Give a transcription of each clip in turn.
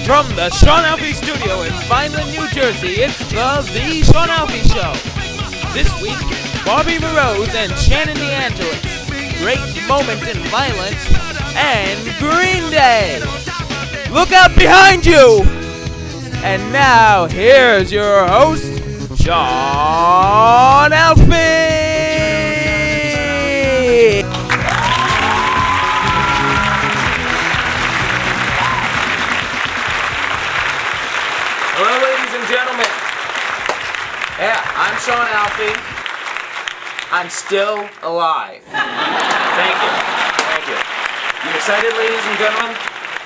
From the Sean Alfe studio in Vineland, New Jersey, it's the Sean Alfe Show. This week, Barbie Rose and Shannon DeAngelis, Great Moments in Violence, and Green Day. Look out behind you! And now, here's your host, Sean Alfe! Hello, ladies and gentlemen. Yeah, I'm Sean Alfe. I'm still alive. Thank you. Thank you. You excited, ladies and gentlemen?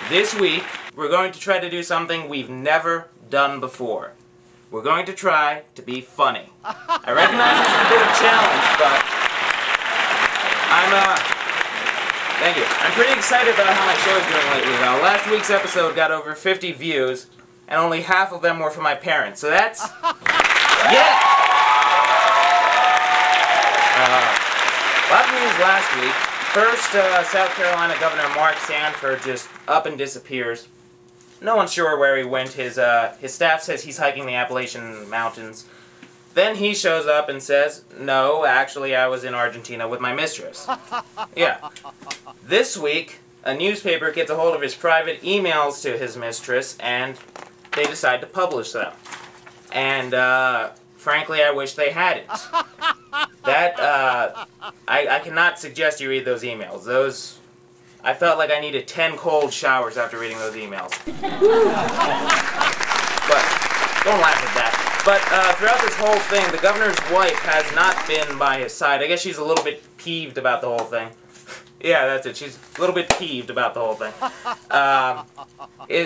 This week, we're going to try to do something we've never done before. We're going to try to be funny. I recognize this is a bit of a challenge, but thank you. I'm pretty excited about how my show is doing lately, though. Last week's episode got over 50 views, and only half of them were from my parents. So that's... yeah! A lot of news last week. First, South Carolina Governor Mark Sanford just up and disappears. No one's sure where he went. His staff says he's hiking the Appalachian Mountains. Then he shows up and says, no, actually I was in Argentina with my mistress. Yeah. This week, a newspaper gets a hold of his private emails to his mistress, and they decide to publish them. And, frankly, I wish they hadn't. I cannot suggest you read those emails. I felt like I needed 10 cold showers after reading those emails. But, don't laugh at that. But, throughout this whole thing, the governor's wife has not been by his side. I guess she's a little bit peeved about the whole thing. Yeah, that's it. She's a little bit peeved about the whole thing.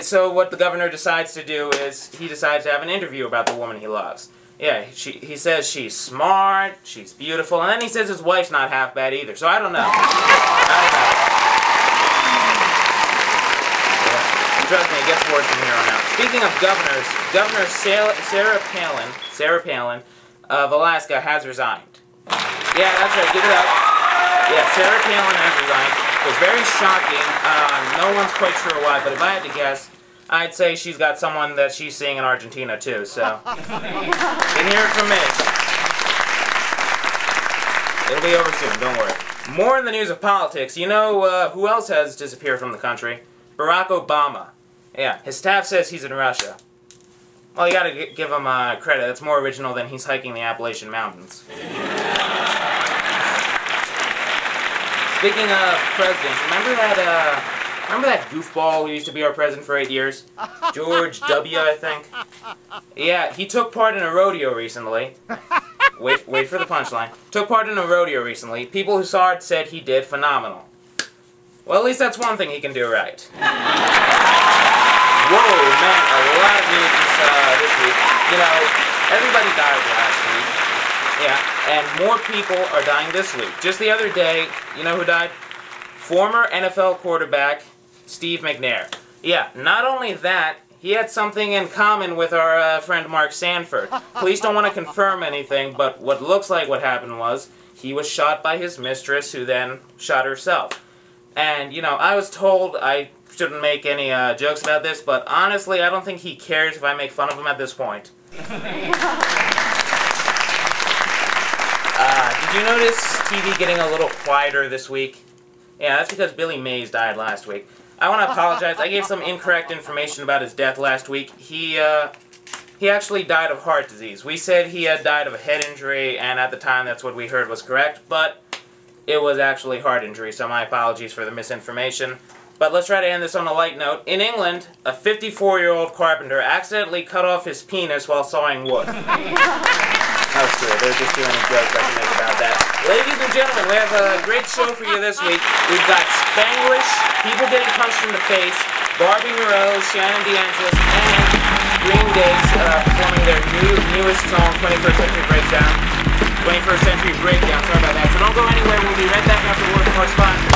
So what the governor decides to do is he decides to have an interview about the woman he loves. Yeah, he says she's smart, she's beautiful, and then he says his wife's not half bad either. So I don't know. Yeah, trust me, it gets worse from here on out. Speaking of governors, Governor Sarah Palin of Alaska has resigned. Yeah, that's right. Give it up. Yeah, Sarah Palin has resigned. It was very shocking. No one's quite sure why, but if I had to guess, I'd say she's got someone that she's seeing in Argentina, too, so... Didn't hear it from me. It'll be over soon, don't worry. More in the news of politics. You know who else has disappeared from the country? Barack Obama. Yeah, his staff says he's in Russia. Well, you gotta give him credit. That's more original than he's hiking the Appalachian Mountains. Speaking of presidents, remember that goofball who used to be our president for 8 years? George W., I think. Yeah, he took part in a rodeo recently. Wait for the punchline. Took part in a rodeo recently. People who saw it said he did phenomenal. Well, at least that's one thing he can do right. Whoa, man, a lot of news this week. You know, everybody died last week. Yeah, and more people are dying this week. Just the other day, you know who died? Former NFL quarterback Steve McNair. Yeah, not only that, he had something in common with our friend Mark Sanford. Police don't want to confirm anything, but what looks like what happened was he was shot by his mistress, who then shot herself. And, you know, I was told I shouldn't make any jokes about this, but honestly, I don't think he cares if I make fun of him at this point. Did you notice TV getting a little quieter this week? Yeah, that's because Billy Mays died last week. I want to apologize. I gave some incorrect information about his death last week. He actually died of heart disease. We said he had died of a head injury, and at the time that's what we heard was correct, but it was actually heart injury, so my apologies for the misinformation. But let's try to end this on a light note. In England, a 54-year-old carpenter accidentally cut off his penis while sawing wood. Oh, true. There's just too many jokes I can make about that. Ladies and gentlemen, we have a great show for you this week. We've got Spanglish, people getting punched in the face, Barbie Rose, Shannon DeAngelis, and Green Day performing their newest song, 21st Century Breakdown. 21st Century Breakdown, sorry about that. So don't go anywhere, we'll be right back after word from our sponsors.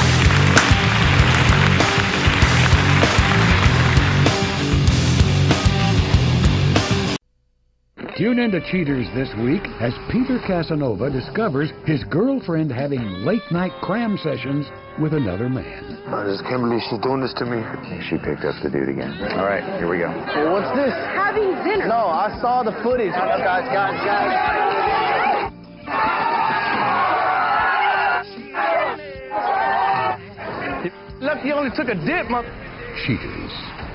Tune into Cheaters this week as Peter Casanova discovers his girlfriend having late-night cram sessions with another man. I just can't believe she's doing this to me. She picked up the dude again. All right, here we go. Well, what's this? Having dinner. No, I saw the footage. Guys. Lucky he only took a dip, Cheaters